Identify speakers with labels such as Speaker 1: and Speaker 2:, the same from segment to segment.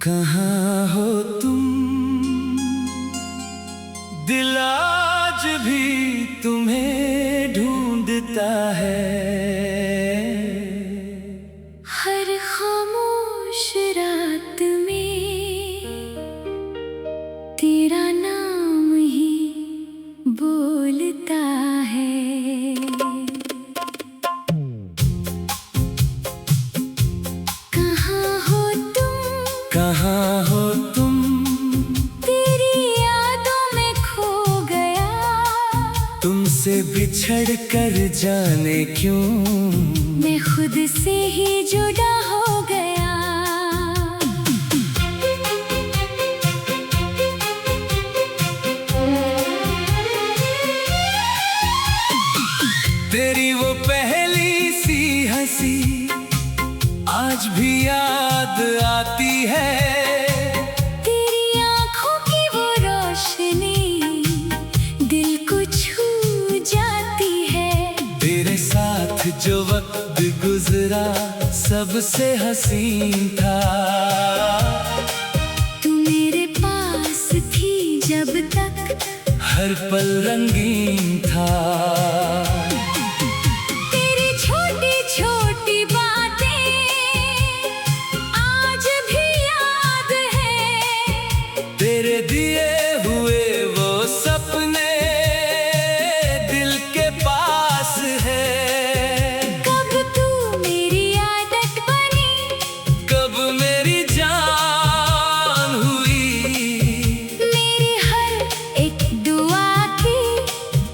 Speaker 1: कहाँ हो तुम, दिल आज भी तुम्हें ढूंढता है।
Speaker 2: हर खामोश रात में तेरा नाम ही बोलता है।
Speaker 1: कहाँ हो तुम,
Speaker 2: तेरी यादों में खो गया।
Speaker 1: तुमसे बिछड़ कर जाने क्यों
Speaker 2: मैं खुद से ही जुदा हो गया।
Speaker 1: तेरी वो पहली सी हंसी आज भी याद आती है।
Speaker 2: तेरी आंखों की वो रोशनी दिल को छू जाती है।
Speaker 1: तेरे साथ जो वक्त गुजरा सबसे हसीन था।
Speaker 2: तू मेरे पास थी जब तक
Speaker 1: हर पल रंगीन था। तेरे दिए हुए वो सपने दिल के पास है।
Speaker 2: कब तू मेरी आदत बनी,
Speaker 1: कब मेरी जान हुई।
Speaker 2: मेरी हर एक दुआ की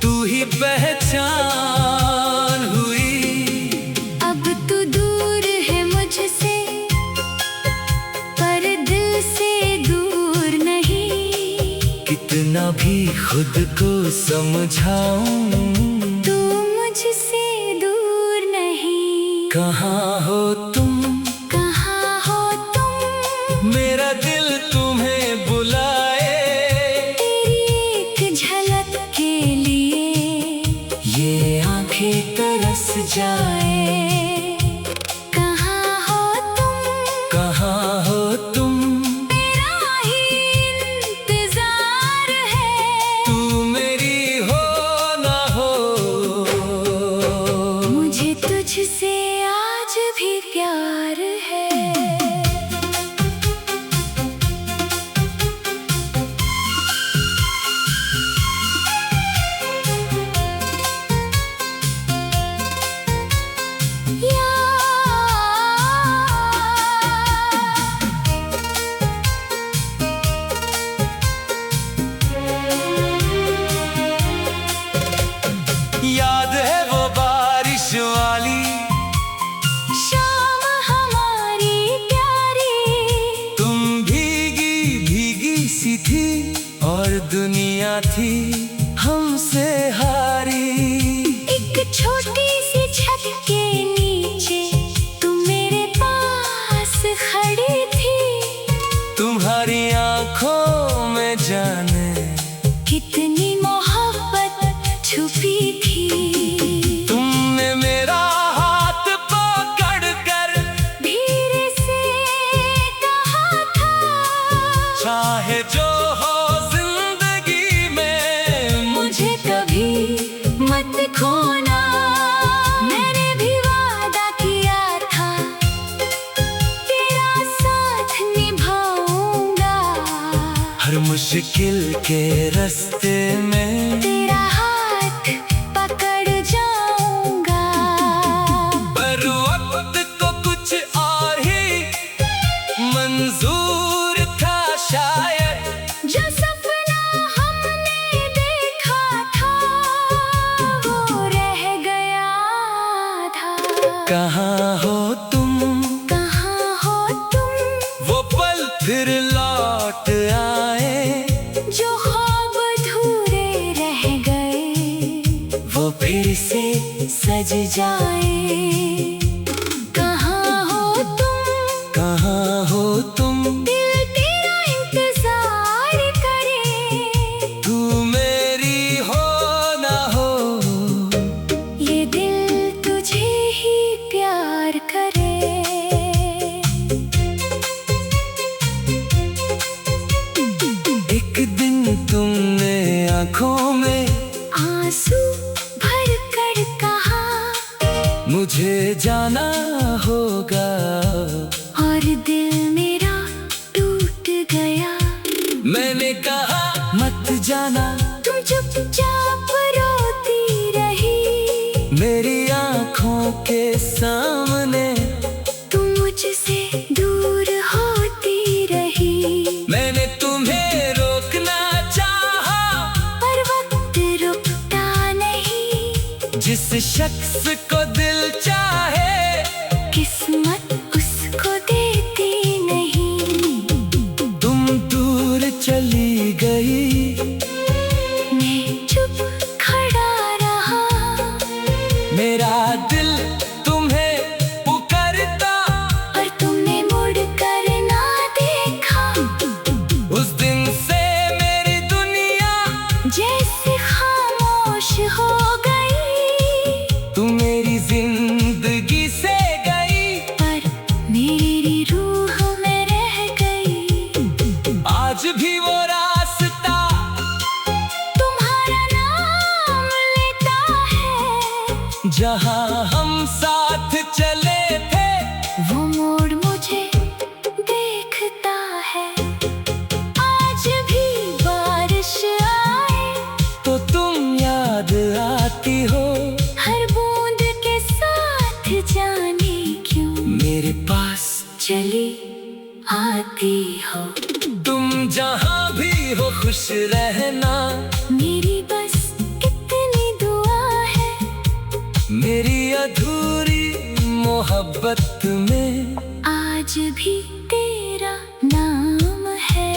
Speaker 1: तू ही पहचान हुई।
Speaker 2: अब तू दूर है मुझसे पर दिल से दूर नहीं।
Speaker 1: कितना भी खुद को समझाऊं
Speaker 2: तू मुझसे दूर नहीं।
Speaker 1: कहाँ हो तुम,
Speaker 2: कहाँ हो तुम,
Speaker 1: मेरा दिल तुम्हें बुलाए।
Speaker 2: तेरी एक झलक के लिए
Speaker 1: ये आंखें तरस जाए।
Speaker 2: कहाँ हो तुम,
Speaker 1: कहाँ हो तुम,
Speaker 2: मेरा ही इंतजार है।
Speaker 1: तू मेरी हो ना हो।
Speaker 2: मुझे तुझसे आज भी प्यार है।
Speaker 1: याद है वो बारिश वाली
Speaker 2: शाम हमारी प्यारी।
Speaker 1: तुम भीगी भीगी सी थी और दुनिया थी हमसे हारी।
Speaker 2: एक छोटी सी छत के नीचे तुम मेरे पास खड़ी थी।
Speaker 1: तुम्हारी आंखों में जाने
Speaker 2: कितनी मोहब्बत छुपी थी।
Speaker 1: तुमने मेरा हाथ पकड़ कर
Speaker 2: धीरे से कहा था,
Speaker 1: चाहे जो हो जिंदगी में
Speaker 2: मुझे कभी मत खोना। मैंने भी वादा किया था तेरा साथ निभाऊंगा।
Speaker 1: हर मुश्किल के रास्ते में
Speaker 2: तेरा हाथ पकड़ जाऊंगा।
Speaker 1: पर वक्त को कुछ और ही मंजूर था शायद।
Speaker 2: जो सपना हमने देखा था वो रह गया था।
Speaker 1: कहाँ हो तुम,
Speaker 2: कहाँ हो तुम,
Speaker 1: वो पल फिर लौट आए।
Speaker 2: जो ख्वाब अधूरे रह गए
Speaker 1: वो फिर से
Speaker 2: सज जाए। कहाँ हो तुम,
Speaker 1: कहाँ हो तुम,
Speaker 2: दिल तेरा इंतजार करे।
Speaker 1: तू मेरी हो ना हो।
Speaker 2: ये दिल तुझे ही प्यार करे। तेरी रूह में रह गई।
Speaker 1: आज भी वो रास्ता
Speaker 2: तुम्हारा नाम लेता है।
Speaker 1: जहाँ हम साथ चले थे,
Speaker 2: वो मोड़ मुझे देखता है। आज भी बारिश आए
Speaker 1: तो तुम याद आती हो।
Speaker 2: हर बूंद के साथ जाने क्यों
Speaker 1: मेरे पास
Speaker 2: चली आती हो।
Speaker 1: तुम जहाँ भी हो खुश रहना।
Speaker 2: मेरी बस कितनी दुआ है।
Speaker 1: मेरी अधूरी मोहब्बत में
Speaker 2: आज भी तेरा नाम है।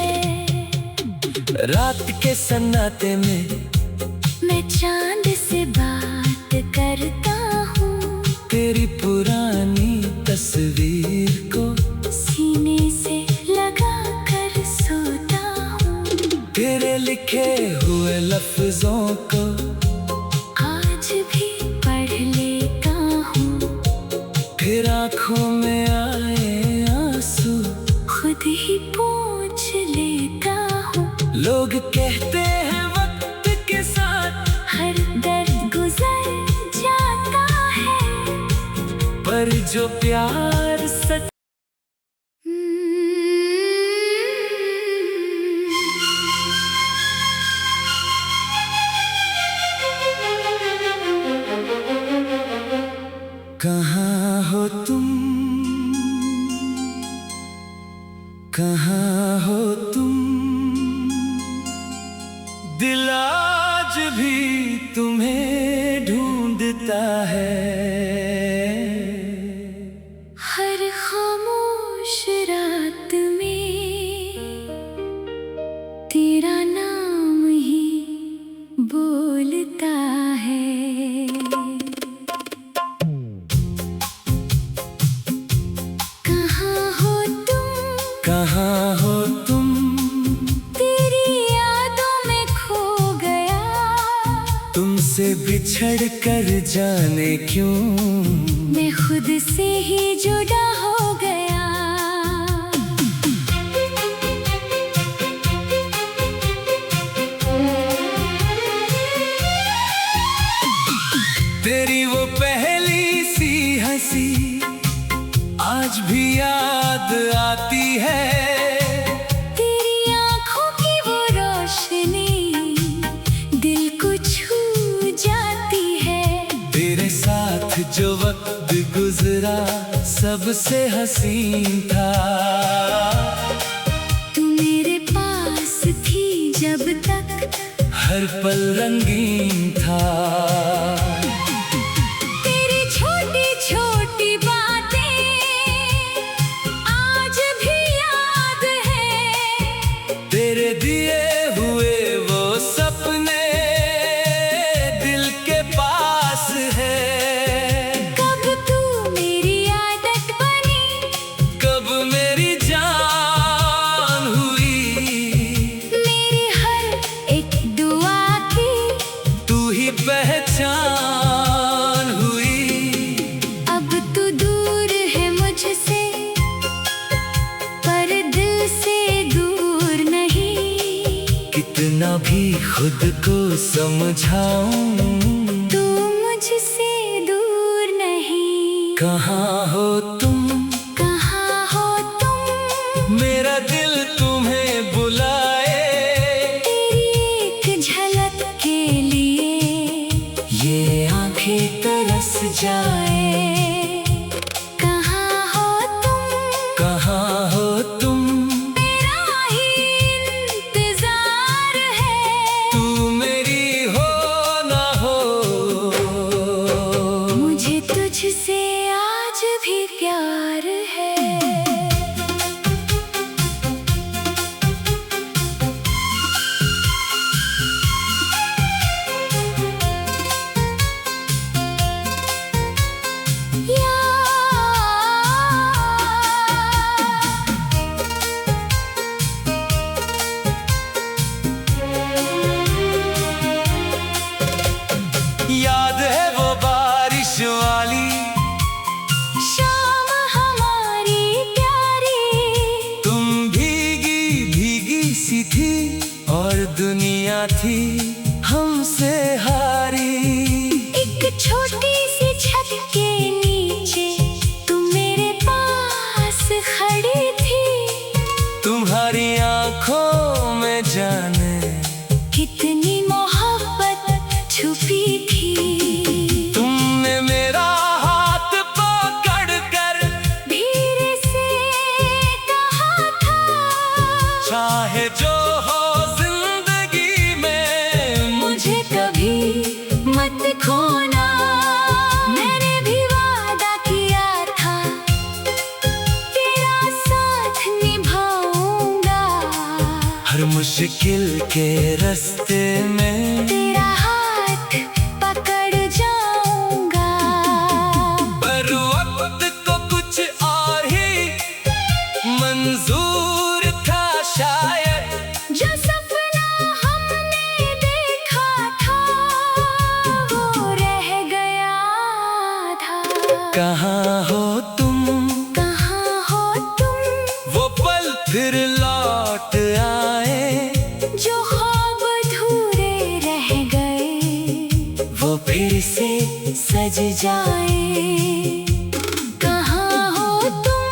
Speaker 1: रात के सन्नाटे में
Speaker 2: मैं चांद से बात करता हूँ।
Speaker 1: तेरी पुरानी तस्वीर को
Speaker 2: सीने से लगा कर सोता हूँ।
Speaker 1: तेरे लिखे हुए लफ्जों को
Speaker 2: आज भी पढ़ लेता हूँ।
Speaker 1: फिर आँखों में आए आंसू
Speaker 2: खुद ही पूछ लेता हूँ।
Speaker 1: लोग कहते हैं वक्त के साथ
Speaker 2: हर दर्द गुजर जाता है।
Speaker 1: पर जो प्यार सच कहाँ हो तुम, कहाँ हो तुम, दिल आज भी तुम्हें ढूंढता है।
Speaker 2: हर खामोश रात में तेरा नाम ही बोलता है। कहाँ हो तुम,
Speaker 1: कहाँ हो तुम,
Speaker 2: तेरी यादों में खो गया।
Speaker 1: तुमसे बिछड़ कर जाने क्यों
Speaker 2: मैं खुद से ही जुदा हो गया।
Speaker 1: तेरी वो पहली सी हंसी आज भी याद आती है।
Speaker 2: तेरी आंखों की वो रोशनी दिल को छू जाती है।
Speaker 1: तेरे साथ जो वक्त गुजरा सबसे हसीन था।
Speaker 2: तू मेरे पास थी जब तक
Speaker 1: हर पल रंगीन था।
Speaker 2: तेरी छोटी छोटी बातें आज भी याद है।
Speaker 1: तेरे दिए हुए वो सपने दिल के पास है।
Speaker 2: कब तू मेरी आदत बनी,
Speaker 1: कब मेरी जान हुई।
Speaker 2: मेरी हर एक दुआ की
Speaker 1: तू ही पहचान हुई।
Speaker 2: अब तू दूर है मुझसे पर दिल से दूर नहीं।
Speaker 1: कितना भी खुद को समझाऊं
Speaker 2: तू मुझसे दूर नहीं।
Speaker 1: कहाँ हो तुम,
Speaker 2: कहाँ हो तुम,
Speaker 1: मेरा दिल तुम्हें बुलाए।
Speaker 2: तेरी एक झलक के लिए
Speaker 1: ये आंखें तरस जाए।
Speaker 2: कहाँ हो तुम,
Speaker 1: कहाँ हो तुम,
Speaker 2: मेरा ही इंतजार है।
Speaker 1: तू मेरी हो ना हो।
Speaker 2: मुझे तुझसे आज भी प्यार है। खड़ी थी।
Speaker 1: तुम्हारी आंखों में जाने
Speaker 2: कितनी मोहब्बत छुपी थी।
Speaker 1: तुमने मेरा हाथ पकड़ कर
Speaker 2: धीरे से कहा था,
Speaker 1: चाहे जो हो जिंदगी में
Speaker 2: मुझे कभी मत खोना। मैंने भी वादा किया था, तेरा साथ निभाऊंगा।
Speaker 1: हर मुश्किल के रास्ते में
Speaker 2: तेरा हाथ पकड़ जाऊंगा।
Speaker 1: पर वक्त को कुछ और ही मंजूर था शायद।
Speaker 2: जो सपना हमने देखा था, वो रह गया था।
Speaker 1: कहाँ हो तुम,
Speaker 2: कहाँ हो तुम,
Speaker 1: वो पल फिर लौट आए।
Speaker 2: जो ख्वाब अधूरे रह गए,
Speaker 1: वो फिर से
Speaker 2: सज जाए। कहाँ हो तुम,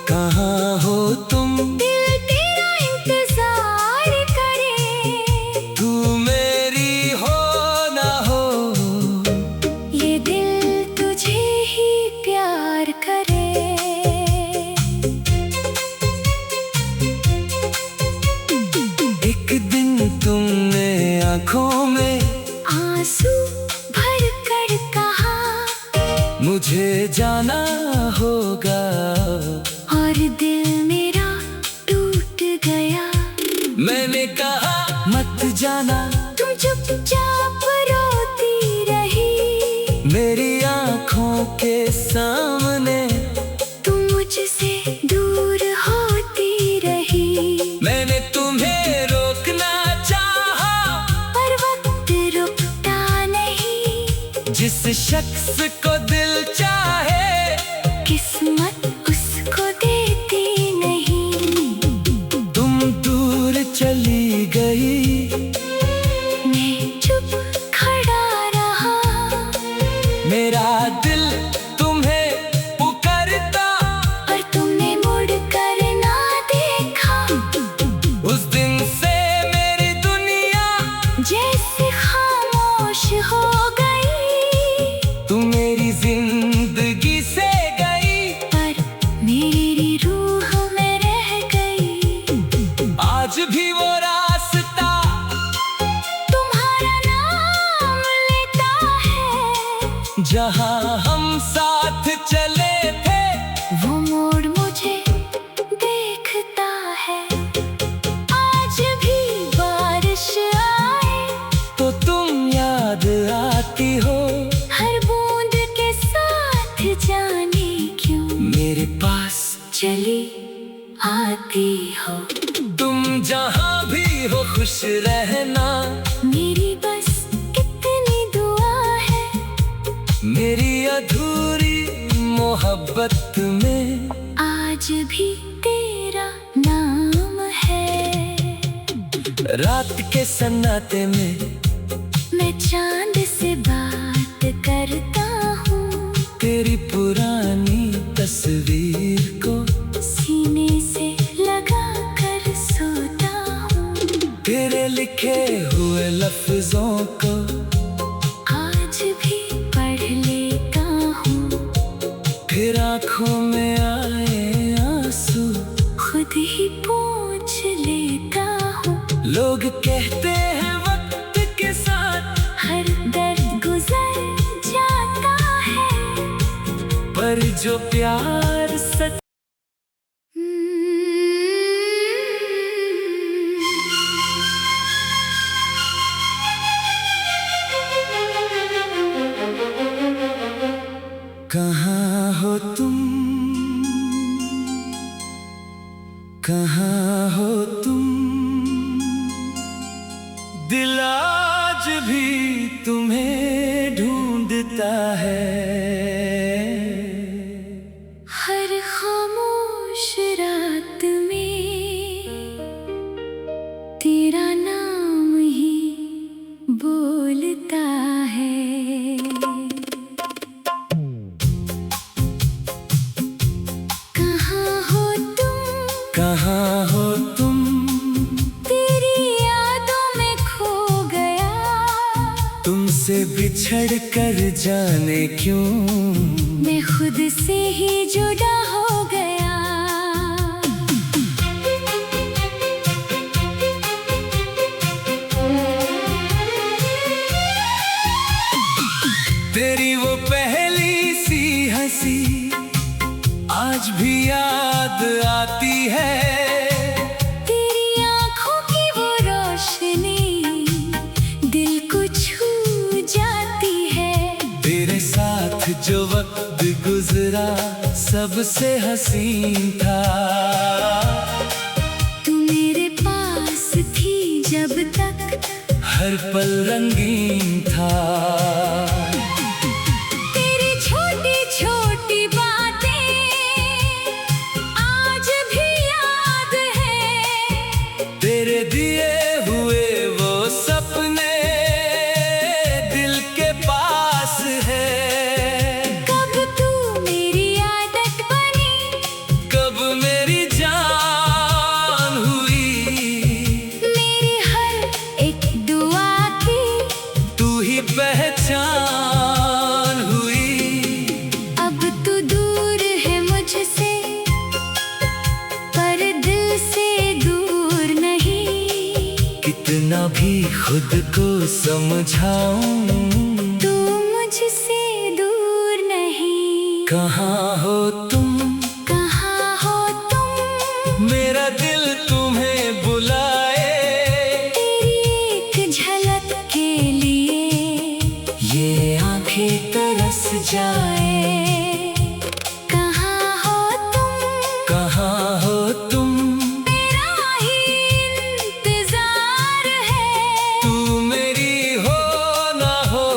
Speaker 1: कहाँ हो तुम,
Speaker 2: दिल तेरा इंतजार करे।
Speaker 1: तू मेरी हो ना हो,
Speaker 2: ये दिल तुझे ही प्यार करे।
Speaker 1: एक दिन तुमने आंखों में
Speaker 2: आंसू भर कर कहा,
Speaker 1: मुझे जाना होगा।
Speaker 2: और दिल मेरा टूट गया।
Speaker 1: मैंने कहा मत जाना,
Speaker 2: तुम चुपचाप रोती रही।
Speaker 1: मेरी आंखों के सामने
Speaker 2: तुम मुझसे दूर होती रही।
Speaker 1: मैंने तुम्हें रोकना चाहा,
Speaker 2: पर वक्त रुकता नहीं।
Speaker 1: जिस शख्स को दिल चाहे
Speaker 2: किस्मत उसको देती नहीं।
Speaker 1: तुम दूर चली गई,
Speaker 2: मैं चुप खड़ा रहा।
Speaker 1: मेरा दिल तुम्हें पुकारता,
Speaker 2: और तुमने मुड़ कर ना देखा।
Speaker 1: उस दिन से मेरी दुनिया
Speaker 2: जैसे खामोश हो गई।
Speaker 1: तू मेरी जिंदगी से गई,
Speaker 2: पर मेरी रूह में रह गई।
Speaker 1: आज भी वो रास्ता
Speaker 2: तुम्हारा नाम लेता है।
Speaker 1: जहाँ हम साथ चले थे,
Speaker 2: वो मोड़ मुझे देखता है। आज भी बारिश आए
Speaker 1: तो तुम याद आती हो।
Speaker 2: हर बूंद के साथ, जाने क्यों
Speaker 1: मेरे पास
Speaker 2: चली आती हो।
Speaker 1: तुम जहाँ भी हो खुश रहना,
Speaker 2: मेरी बस इतनी दुआ है।
Speaker 1: मेरी अधूरी मोहब्बत में
Speaker 2: आज भी तेरा नाम है।
Speaker 1: रात के सन्नाटे में
Speaker 2: मैं चांद से बात करता हूँ।
Speaker 1: तेरी पुरानी तस्वीर को
Speaker 2: सीने से लगा कर सोता हूँ।
Speaker 1: तेरे लिखे हुए लफ्जों को
Speaker 2: आज भी पढ़ लेता हूँ।
Speaker 1: फिर आंखों में आए आंसू
Speaker 2: खुद ही पोंछ लेता हूँ।
Speaker 1: लोग कहते हैं वक्त के साथ
Speaker 2: हर दर्द गुजर जाता है।
Speaker 1: पर जो प्यार सच कहाँ हो तुम, कहाँ हो तुम, दिल आज भी तुम्हें ढूंढता है।
Speaker 2: हर खामोश रात में तेरा नाम ही बोलता है। कहाँ हो तुम,
Speaker 1: कहाँ हो तुम?
Speaker 2: तेरी यादों में खो गया।
Speaker 1: तुमसे बिछड़ कर जाने क्यों
Speaker 2: मैं खुद से ही जुदा हो गया।
Speaker 1: तेरी वो पहली सी हंसी आज भी याद आती है।
Speaker 2: तेरी आंखों की वो रोशनी दिल को छू जाती है।
Speaker 1: तेरे साथ जो वक्त गुजरा सबसे हसीन था।
Speaker 2: तू मेरे पास थी जब तक
Speaker 1: हर पल रंगीन था।
Speaker 2: तेरी छोटी छोटी बातें आज भी याद है।
Speaker 1: तेरे दिए हुए वो सपने दिल के पास है।
Speaker 2: कब तू मेरी आदत बनी,
Speaker 1: कब मेरी जान हुई।
Speaker 2: मेरी हर एक दुआ की
Speaker 1: तू ही पहचान हुई।
Speaker 2: अब तू दूर है मुझसे, पर दिल से दूर नहीं।
Speaker 1: कितना भी खुद को समझाऊं
Speaker 2: तू मुझसे दूर नहीं।
Speaker 1: कहाँ हो तुम?
Speaker 2: कहाँ हो तुम?
Speaker 1: मेरा दिल तुम्हें बुलाए।
Speaker 2: तेरी एक झलक के लिए
Speaker 1: ये आंखें तरस जाए।
Speaker 2: कहाँ हो तुम?
Speaker 1: कहाँ हो तुम?
Speaker 2: मेरा ही इंतजार है।
Speaker 1: तू मेरी हो ना हो।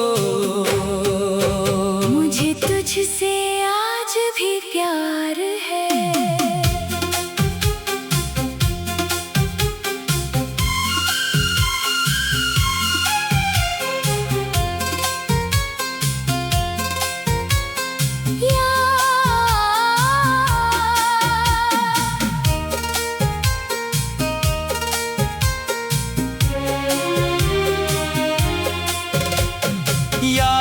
Speaker 2: मुझे तुझसे आज भी प्यार है।
Speaker 1: या